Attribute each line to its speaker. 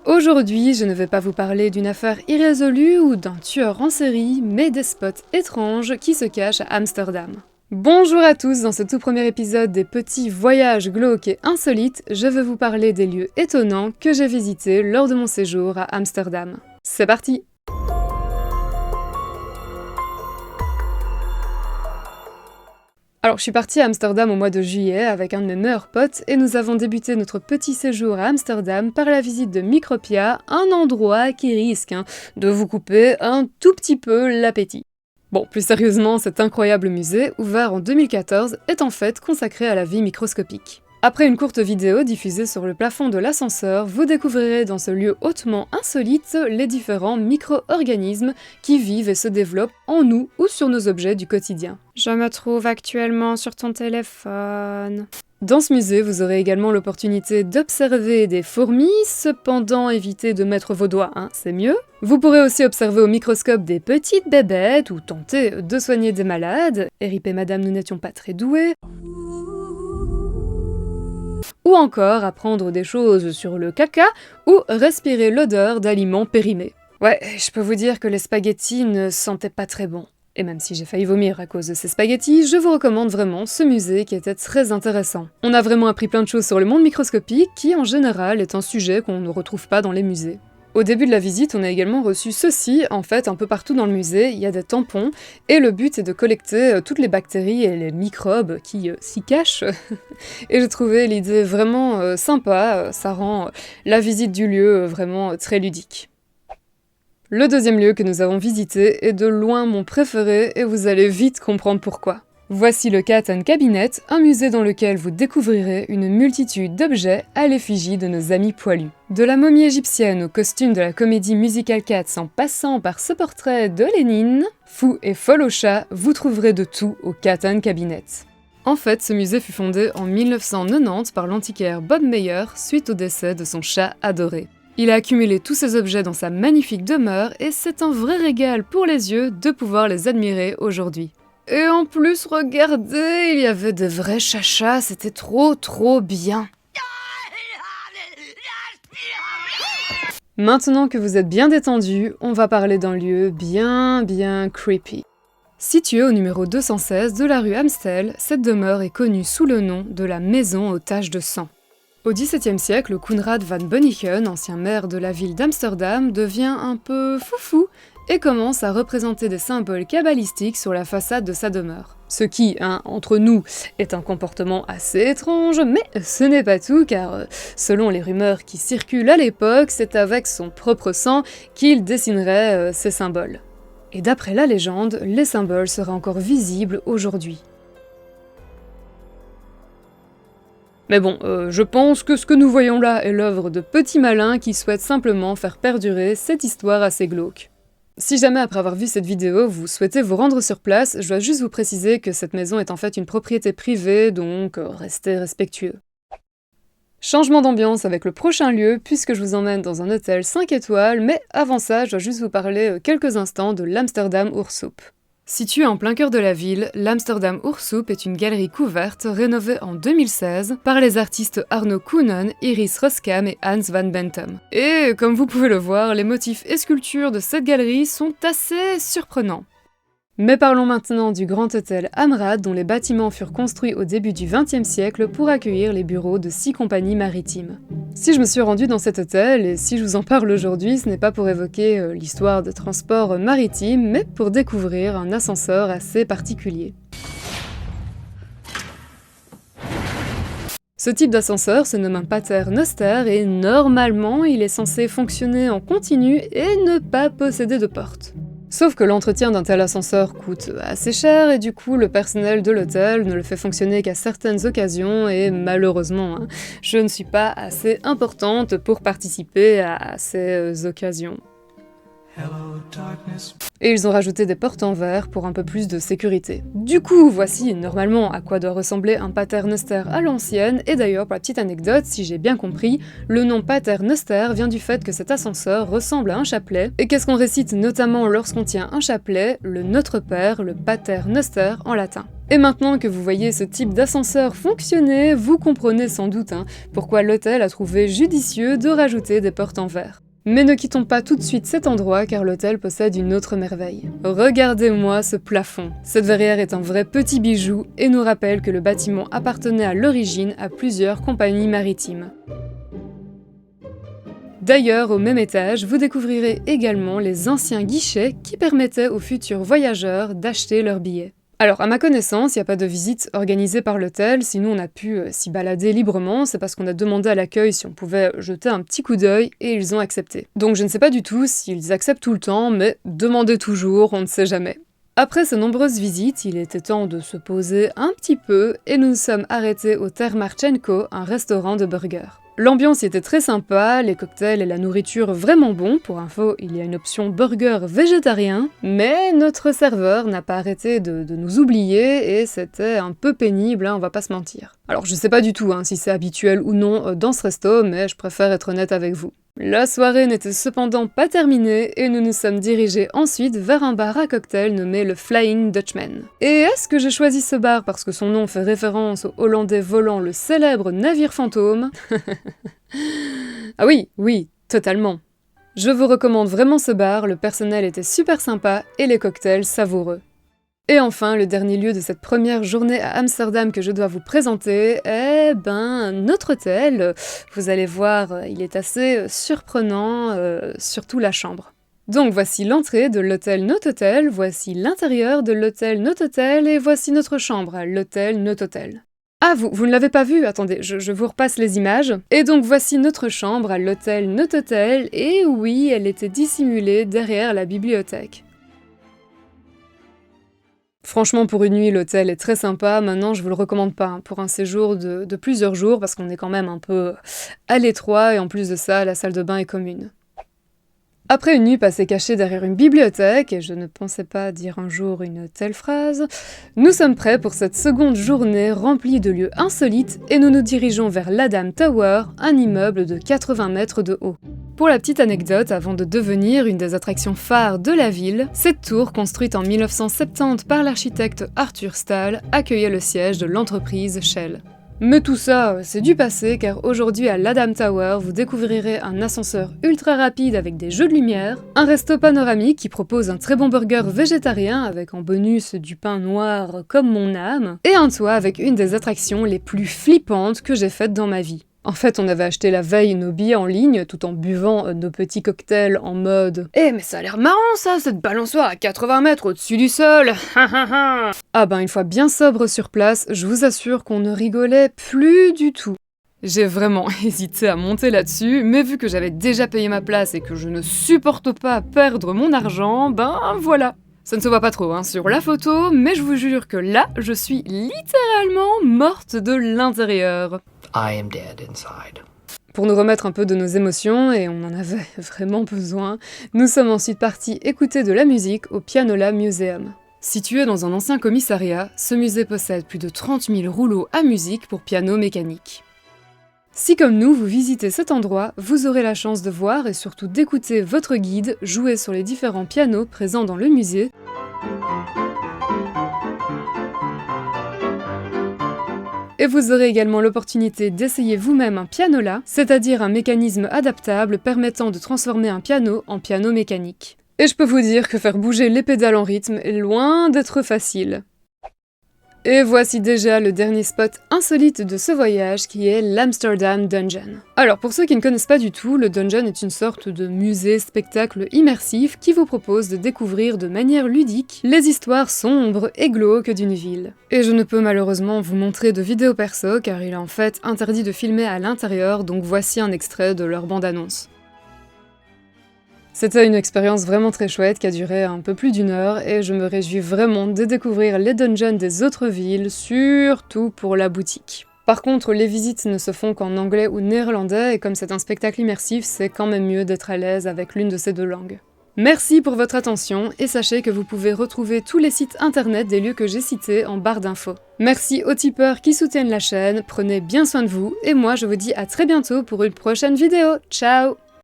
Speaker 1: Aujourd'hui, je ne vais pas vous parler d'une affaire irrésolue ou d'un tueur en série, mais des spots étranges qui se cachent à Amsterdam. Bonjour à tous, dans ce tout premier épisode des petits voyages glauques et insolites, je vais vous parler des lieux étonnants que j'ai visités lors de mon séjour à Amsterdam. C'est parti! Alors, je suis partie à Amsterdam au mois de juillet avec un de mes meilleurs potes et nous avons débuté notre petit séjour à Amsterdam par la visite de Micropia, un endroit qui risque de vous couper un tout petit peu l'appétit. Bon, plus sérieusement, cet incroyable musée, ouvert en 2014, est en fait consacré à la vie microscopique. Après une courte vidéo diffusée sur le plafond de l'ascenseur, vous découvrirez dans ce lieu hautement insolite les différents micro-organismes qui vivent et se développent en nous ou sur nos objets du quotidien. Je me trouve actuellement sur ton téléphone. Dans ce musée, vous aurez également l'opportunité d'observer des fourmis, cependant évitez de mettre vos doigts, c'est mieux. Vous pourrez aussi observer au microscope des petites bébêtes ou tenter de soigner des malades. RIP madame, nous n'étions pas très doués. Ou encore apprendre des choses sur le caca ou respirer l'odeur d'aliments périmés. Ouais, je peux vous dire que les spaghettis ne sentaient pas très bon. Et même si j'ai failli vomir à cause de ces spaghettis, je vous recommande vraiment ce musée qui était très intéressant. On a vraiment appris plein de choses sur le monde microscopique qui en général est un sujet qu'on ne retrouve pas dans les musées. Au début de la visite, on a également reçu ceci, en fait, un peu partout dans le musée, il y a des tampons, et le but est de collecter toutes les bactéries et les microbes qui s'y cachent. Et j'ai trouvé l'idée vraiment sympa, ça rend la visite du lieu vraiment très ludique. Le deuxième lieu que nous avons visité est de loin mon préféré, et vous allez vite comprendre pourquoi. Voici le Cat & Cabinet, un musée dans lequel vous découvrirez une multitude d'objets à l'effigie de nos amis poilus. De la momie égyptienne au costume de la comédie musicale Cats en passant par ce portrait de Lénine, fou et folle au chat, vous trouverez de tout au Cat & Cabinet. En fait, ce musée fut fondé en 1990 par l'antiquaire Bob Meyer suite au décès de son chat adoré. Il a accumulé tous ces objets dans sa magnifique demeure et c'est un vrai régal pour les yeux de pouvoir les admirer aujourd'hui. Et en plus, regardez, il y avait de vrais chachas, c'était trop bien. Maintenant que vous êtes bien détendus, on va parler d'un lieu bien creepy. Située au numéro 216 de la rue Amstel, cette demeure est connue sous le nom de la maison aux taches de sang. Au XVIIe siècle, Koenraad van Bonichen, ancien maire de la ville d'Amsterdam, devient un peu foufou et commence à représenter des symboles kabbalistiques sur la façade de sa demeure. Ce qui, entre nous, est un comportement assez étrange, mais ce n'est pas tout car, selon les rumeurs qui circulent à l'époque, c'est avec son propre sang qu'il dessinerait ces symboles. Et d'après la légende, les symboles seraient encore visibles aujourd'hui. Mais bon, je pense que ce que nous voyons là est l'œuvre de petits malins qui souhaitent simplement faire perdurer cette histoire assez glauque. Si jamais après avoir vu cette vidéo, vous souhaitez vous rendre sur place, je dois juste vous préciser que cette maison est en fait une propriété privée, donc restez respectueux. Changement d'ambiance avec le prochain lieu, puisque je vous emmène dans un hôtel 5 étoiles, mais avant ça, je dois juste vous parler quelques instants de l'Amsterdam Oersoep. Située en plein cœur de la ville, l'Amsterdam Oersoep est une galerie couverte rénovée en 2016 par les artistes Arno Koenen, Iris Roskam et Hans van Bentum. Et comme vous pouvez le voir, les motifs et sculptures de cette galerie sont assez surprenants. Mais parlons maintenant du grand hôtel Amrad, dont les bâtiments furent construits au début du XXe siècle pour accueillir les bureaux de 6 compagnies maritimes. Si je me suis rendue dans cet hôtel, et si je vous en parle aujourd'hui, ce n'est pas pour évoquer l'histoire de transport maritime, mais pour découvrir un ascenseur assez particulier. Ce type d'ascenseur se nomme un Pater Noster et normalement il est censé fonctionner en continu et ne pas posséder de porte. Sauf que l'entretien d'un tel ascenseur coûte assez cher et du coup le personnel de l'hôtel ne le fait fonctionner qu'à certaines occasions et malheureusement, je ne suis pas assez importante pour participer à ces occasions. Et ils ont rajouté des portes en verre pour un peu plus de sécurité. Du coup, voici normalement à quoi doit ressembler un Pater Noster à l'ancienne, et d'ailleurs, pour la petite anecdote, si j'ai bien compris, le nom Pater Noster vient du fait que cet ascenseur ressemble à un chapelet, et qu'est-ce qu'on récite notamment lorsqu'on tient un chapelet? Le Notre Père, le Pater Noster en latin. Et maintenant que vous voyez ce type d'ascenseur fonctionner, vous comprenez sans doute pourquoi l'hôtel a trouvé judicieux de rajouter des portes en verre. Mais ne quittons pas tout de suite cet endroit car l'hôtel possède une autre merveille. Regardez-moi ce plafond. Cette verrière est un vrai petit bijou et nous rappelle que le bâtiment appartenait à l'origine à plusieurs compagnies maritimes. D'ailleurs, au même étage, vous découvrirez également les anciens guichets qui permettaient aux futurs voyageurs d'acheter leurs billets. Alors, à ma connaissance, il n'y a pas de visite organisée par l'hôtel, sinon on a pu s'y balader librement, c'est parce qu'on a demandé à l'accueil si on pouvait jeter un petit coup d'œil, et ils ont accepté. Donc je ne sais pas du tout s'ils acceptent tout le temps, mais demandez toujours, on ne sait jamais. Après ces nombreuses visites, il était temps de se poser un petit peu, et nous nous sommes arrêtés au Termarchenko, un restaurant de burgers. L'ambiance y était très sympa, les cocktails et la nourriture vraiment bons. Pour info, il y a une option burger végétarien, mais notre serveur n'a pas arrêté de nous oublier et c'était un peu pénible, on va pas se mentir. Alors je sais pas du tout si c'est habituel ou non dans ce resto, mais je préfère être honnête avec vous. La soirée n'était cependant pas terminée et nous nous sommes dirigés ensuite vers un bar à cocktail nommé le Flying Dutchman. Et est-ce que j'ai choisi ce bar parce que son nom fait référence au Hollandais volant le célèbre navire fantôme? Ah oui, totalement. Je vous recommande vraiment ce bar, le personnel était super sympa et les cocktails savoureux. Et enfin, le dernier lieu de cette première journée à Amsterdam que je dois vous présenter, notre hôtel. Vous allez voir, il est assez surprenant, surtout la chambre. Donc voici l'entrée de l'hôtel Nototel, voici l'intérieur de l'hôtel Nototel, et voici notre chambre à l'hôtel Nototel. Ah, vous ne l'avez pas vu? Attendez, je vous repasse les images. Et donc voici notre chambre à l'hôtel Nototel, et oui, elle était dissimulée derrière la bibliothèque. Franchement, pour une nuit, l'hôtel est très sympa. Maintenant, je vous le recommande pas pour un séjour de plusieurs jours, parce qu'on est quand même un peu à l'étroit, et en plus de ça, la salle de bain est commune. Après une nuit passée cachée derrière une bibliothèque, et je ne pensais pas dire un jour une telle phrase, nous sommes prêts pour cette seconde journée remplie de lieux insolites, et nous nous dirigeons vers l'Adam Tower, un immeuble de 80 mètres de haut. Pour la petite anecdote, avant de devenir une des attractions phares de la ville, cette tour, construite en 1970 par l'architecte Arthur Stahl, accueillait le siège de l'entreprise Shell. Mais tout ça, c'est du passé, car aujourd'hui à l'Adam Tower, vous découvrirez un ascenseur ultra rapide avec des jeux de lumière, un resto panoramique qui propose un très bon burger végétarien avec en bonus du pain noir comme mon âme, et un toit avec une des attractions les plus flippantes que j'ai faites dans ma vie. En fait, on avait acheté la veille nos billets en ligne, tout en buvant nos petits cocktails en mode « Eh, mais ça a l'air marrant ça, cette balançoire à 80 mètres au-dessus du sol. Ah ben, une fois bien sobre sur place, je vous assure qu'on ne rigolait plus du tout. J'ai vraiment hésité à monter là-dessus, mais vu que j'avais déjà payé ma place et que je ne supporte pas perdre mon argent, ben voilà. Ça ne se voit pas trop sur la photo, mais je vous jure que là, je suis littéralement morte de l'intérieur.
Speaker 2: I am dead inside.
Speaker 1: Pour nous remettre un peu de nos émotions, et on en avait vraiment besoin, nous sommes ensuite partis écouter de la musique au Pianola Museum. Situé dans un ancien commissariat, ce musée possède plus de 30 000 rouleaux à musique pour piano mécanique. Si comme nous, vous visitez cet endroit, vous aurez la chance de voir et surtout d'écouter votre guide jouer sur les différents pianos présents dans le musée, et vous aurez également l'opportunité d'essayer vous-même un pianola, c'est-à-dire un mécanisme adaptable permettant de transformer un piano en piano mécanique. Et je peux vous dire que faire bouger les pédales en rythme est loin d'être facile. Et voici déjà le dernier spot insolite de ce voyage qui est l'Amsterdam Dungeon. Alors pour ceux qui ne connaissent pas du tout, le Dungeon est une sorte de musée-spectacle immersif qui vous propose de découvrir de manière ludique les histoires sombres et glauques d'une ville. Et je ne peux malheureusement vous montrer de vidéo perso car il est en fait interdit de filmer à l'intérieur, donc voici un extrait de leur bande-annonce. C'était une expérience vraiment très chouette qui a duré un peu plus d'1 heure et je me réjouis vraiment de découvrir les dungeons des autres villes, surtout pour la boutique. Par contre, les visites ne se font qu'en anglais ou néerlandais et comme c'est un spectacle immersif, c'est quand même mieux d'être à l'aise avec l'une de ces deux langues. Merci pour votre attention et sachez que vous pouvez retrouver tous les sites internet des lieux que j'ai cités en barre d'infos. Merci aux tipeurs qui soutiennent la chaîne, prenez bien soin de vous et moi je vous dis à très bientôt pour une prochaine vidéo. Ciao!